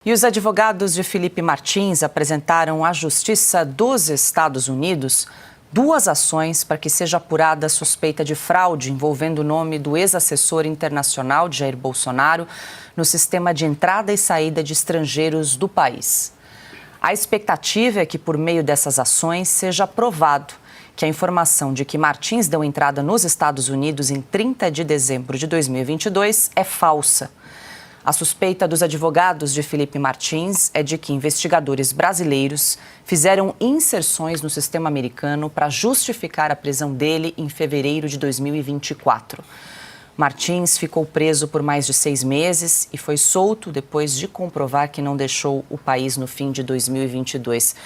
E os advogados de Felipe Martins apresentaram à Justiça dos Estados Unidos duas ações para que seja apurada a suspeita de fraude envolvendo o nome do ex-assessor internacional de Jair Bolsonaro no sistema de entrada e saída de estrangeiros do país. A expectativa é que, por meio dessas ações, seja provado que a informação de que Martins deu entrada nos Estados Unidos em 30 de dezembro de 2022 é falsa. A suspeita dos advogados de Felipe Martins é de que investigadores brasileiros fizeram inserções no sistema americano para justificar a prisão dele em fevereiro de 2024. Martins ficou preso por mais de 6 meses e foi solto depois de comprovar que não deixou o país no fim de 2022.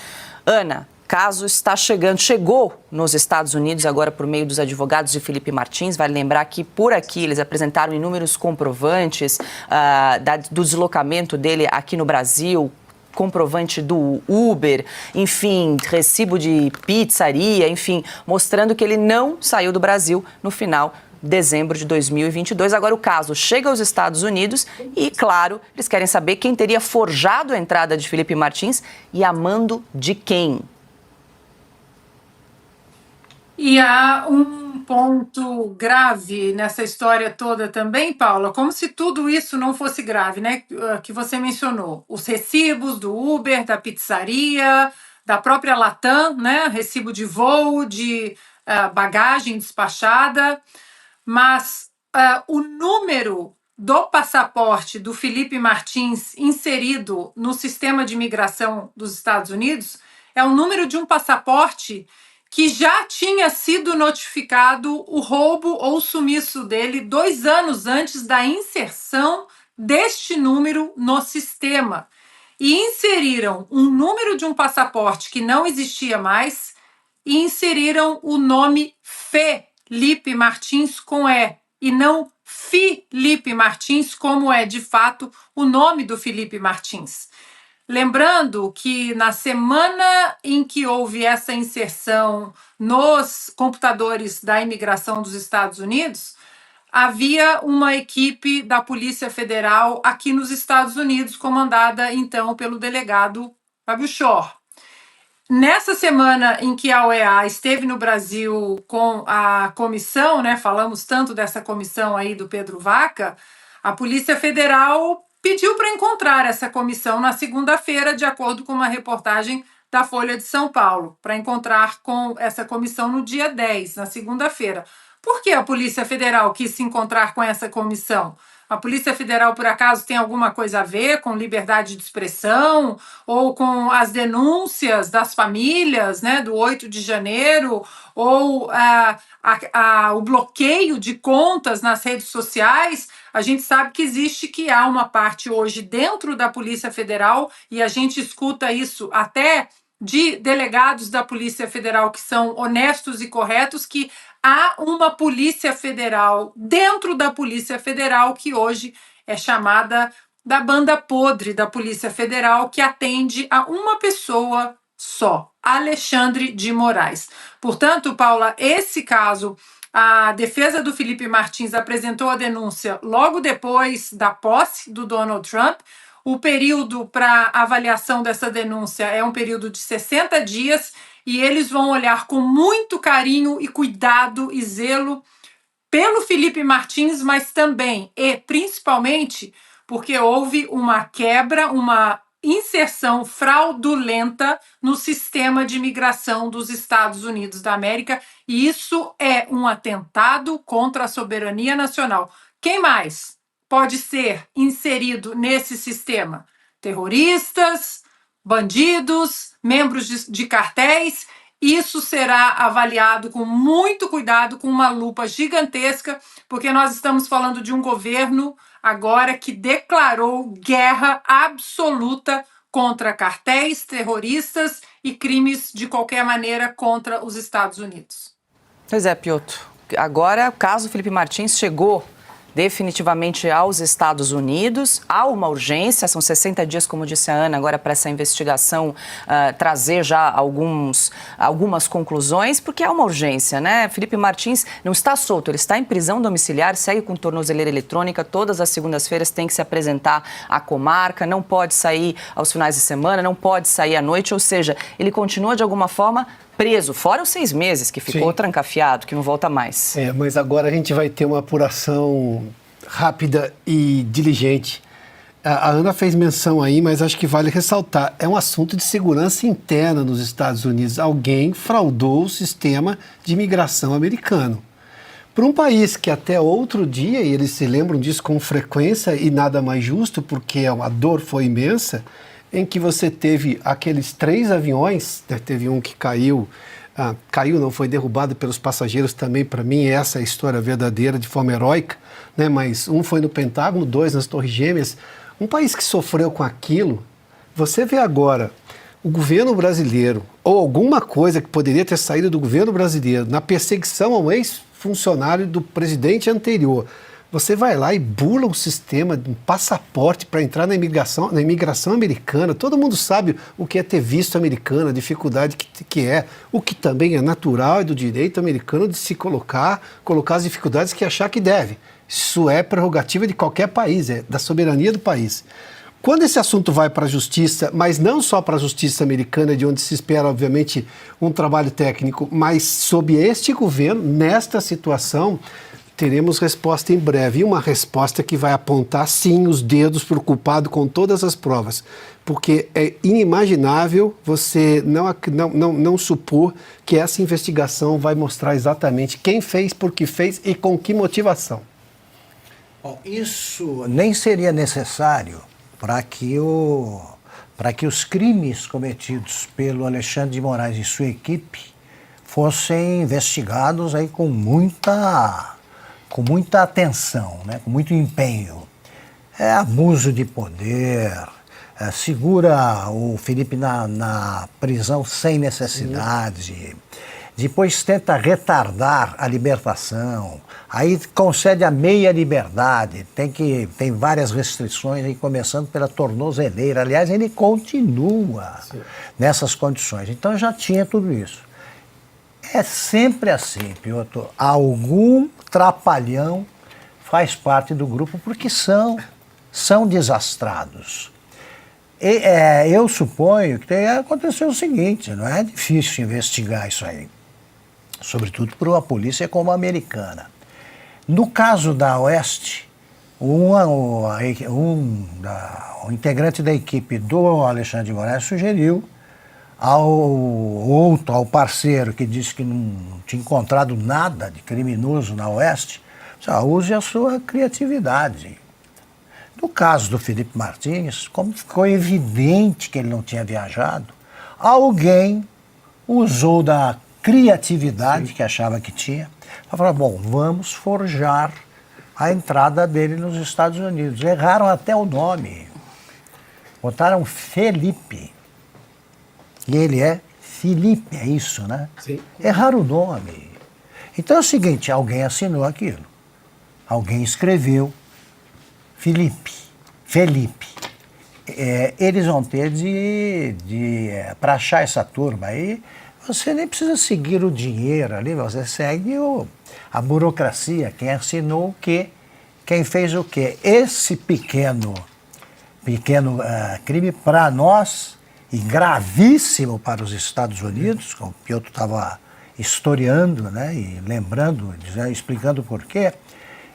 Ana, caso chegou nos Estados Unidos agora por meio dos advogados de Felipe Martins. Vale lembrar que por aqui eles apresentaram inúmeros comprovantes do deslocamento dele aqui no Brasil, comprovante do Uber, enfim, recibo de pizzaria, enfim, mostrando que ele não saiu do Brasil no final de dezembro de 2022. Agora o caso chega aos Estados Unidos e, claro, eles querem saber quem teria forjado a entrada de Felipe Martins e a mando de quem. E há um ponto grave nessa história toda também, Paula, como se tudo isso não fosse grave, né? Que você mencionou. Os recibos do Uber, da pizzaria, da própria Latam, né? Recibo de voo, de bagagem despachada. Mas o número do passaporte do Felipe Martins inserido no sistema de imigração dos Estados Unidos é o número de um passaporte que já tinha sido notificado o roubo ou sumiço dele 2 anos antes da inserção deste número no sistema. E inseriram um número de um passaporte que não existia mais e inseriram o nome Felipe Martins com E e não Felipe Martins, como é de fato o nome do Felipe Martins. Lembrando que na semana em que houve essa inserção nos computadores da imigração dos Estados Unidos, havia uma equipe da Polícia Federal aqui nos Estados Unidos, comandada então pelo delegado Fábio Shor. Nessa semana em que a OEA esteve no Brasil com a comissão, né, falamos tanto dessa comissão aí do Pedro Vaca, a Polícia Federal pediu para encontrar essa comissão na segunda-feira, de acordo com uma reportagem da Folha de São Paulo, para encontrar com essa comissão no dia 10, na segunda-feira. Por que a Polícia Federal quis se encontrar com essa comissão? A Polícia Federal, por acaso, tem alguma coisa a ver com liberdade de expressão ou com as denúncias das famílias, né, do 8 de janeiro, ou o bloqueio de contas nas redes sociais? A gente sabe que há uma parte hoje dentro da Polícia Federal, e a gente escuta isso até de delegados da Polícia Federal que são honestos e corretos, que há uma Polícia Federal dentro da Polícia Federal que hoje é chamada da banda podre da Polícia Federal, que atende a uma pessoa só, Alexandre de Moraes. Portanto, Paula, esse caso, a defesa do Felipe Martins apresentou a denúncia logo depois da posse do Donald Trump. O período para avaliação dessa denúncia é um período de 60 dias e eles vão olhar com muito carinho e cuidado e zelo pelo Felipe Martins, mas também e principalmente porque houve uma quebra, uma inserção fraudulenta no sistema de imigração dos Estados Unidos da América, e isso é um atentado contra a soberania nacional. Quem mais pode ser inserido nesse sistema? Terroristas, bandidos, membros de cartéis. Isso será avaliado com muito cuidado, com uma lupa gigantesca, porque nós estamos falando de um governo agora que declarou guerra absoluta contra cartéis, terroristas e crimes de qualquer maneira contra os Estados Unidos. Pois é, Piotr. Agora o caso Felipe Martins chegou definitivamente aos Estados Unidos. Há uma urgência, são 60 dias, como disse a Ana, agora para essa investigação trazer já algumas conclusões, porque há uma urgência, né? Felipe Martins não está solto, ele está em prisão domiciliar, segue com tornozeleira eletrônica, todas as segundas-feiras tem que se apresentar à comarca, não pode sair aos finais de semana, não pode sair à noite, ou seja, ele continua de alguma forma preso, fora os 6 meses que ficou trancafiado, que não volta mais. Mas agora a gente vai ter uma apuração rápida e diligente. A Ana fez menção aí, mas acho que vale ressaltar. É um assunto de segurança interna nos Estados Unidos. Alguém fraudou o sistema de imigração americano. Para um país que até outro dia, e eles se lembram disso com frequência e nada mais justo, porque a dor foi imensa, em que você teve aqueles 3 aviões, né, teve um que caiu, não, foi derrubado pelos passageiros também, para mim essa é a história verdadeira, de forma heróica, né, mas um foi no Pentágono, 2 nas Torres Gêmeas. Um país que sofreu com aquilo, você vê agora o governo brasileiro, ou alguma coisa que poderia ter saído do governo brasileiro, na perseguição ao ex-funcionário do presidente anterior. Você vai lá e bula um sistema, um passaporte para entrar na imigração americana. Todo mundo sabe o que é ter visto americano, a dificuldade que é, o que também é natural e do direito americano de se colocar as dificuldades que achar que deve. Isso é prerrogativa de qualquer país, é da soberania do país. Quando esse assunto vai para a justiça, mas não só para a justiça americana, de onde se espera, obviamente, um trabalho técnico, mas sob este governo, nesta situação, teremos resposta em breve. E uma resposta que vai apontar, sim, os dedos para o culpado com todas as provas. Porque é inimaginável você não supor que essa investigação vai mostrar exatamente quem fez, por que fez e com que motivação. Bom, isso nem seria necessário para que os crimes cometidos pelo Alexandre de Moraes e sua equipe fossem investigados aí com muita atenção, né? Com muito empenho. É abuso de poder, segura o Felipe na prisão sem necessidade, depois tenta retardar a libertação, aí concede a meia liberdade, tem várias restrições, aí, começando pela tornozeleira. Aliás, ele continua nessas condições. Então já tinha tudo isso. É sempre assim, Piotr. Algum trapalhão faz parte do grupo porque são desastrados. Eu suponho que aconteceu o seguinte: não é difícil investigar isso aí, sobretudo para uma polícia como a americana. No caso da Oeste, um integrante da equipe do Alexandre de Moraes sugeriu ao parceiro que disse que não tinha encontrado nada de criminoso na Oeste, use a sua criatividade. No caso do Felipe Martins, como ficou evidente que ele não tinha viajado, alguém usou da criatividade que achava que tinha para falar, bom, vamos forjar a entrada dele nos Estados Unidos. Erraram até o nome. Botaram Felipe. E ele é Felipe, é isso, né? Sim. Erraram o nome. Então é o seguinte, alguém assinou aquilo. Alguém escreveu Felipe. Eles vão ter para achar essa turma aí, você nem precisa seguir o dinheiro ali, você segue a burocracia, quem assinou o quê, quem fez o quê. Esse pequeno crime para nós, e gravíssimo para os Estados Unidos, como o Piotr estava historiando, né, e lembrando, explicando por quê,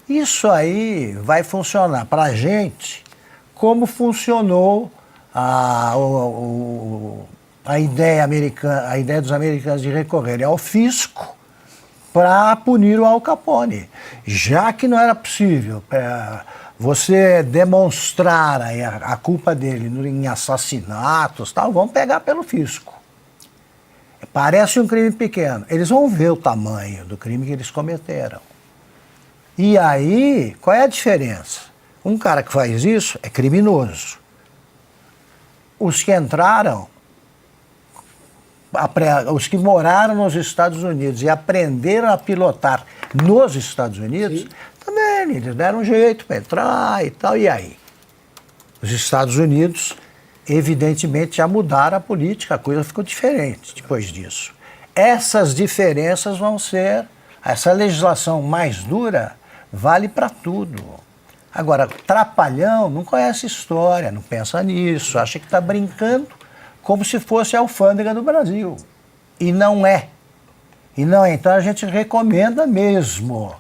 isso aí vai funcionar para a gente como funcionou a ideia dos americanos de recorrerem ao fisco para punir o Al Capone. Já que não era possível você demonstrar a culpa dele em assassinatos, tal, vão pegar pelo fisco. Parece um crime pequeno. Eles vão ver o tamanho do crime que eles cometeram. E aí, qual é a diferença? Um cara que faz isso é criminoso. Os que entraram, os que moraram nos Estados Unidos e aprenderam a pilotar nos Estados Unidos, também dele, eles deram um jeito para entrar e tal, e aí? Os Estados Unidos, evidentemente, já mudaram a política, a coisa ficou diferente depois disso. Essas diferenças vão ser, essa legislação mais dura vale para tudo. Agora, trapalhão não conhece história, não pensa nisso, acha que está brincando como se fosse a alfândega do Brasil. E não é. E não é. Então a gente recomenda mesmo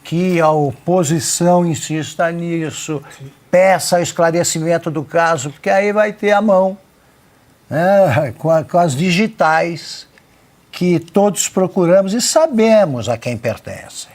que a oposição insista nisso, peça esclarecimento do caso, porque aí vai ter a mão, né, com as digitais que todos procuramos e sabemos a quem pertencem.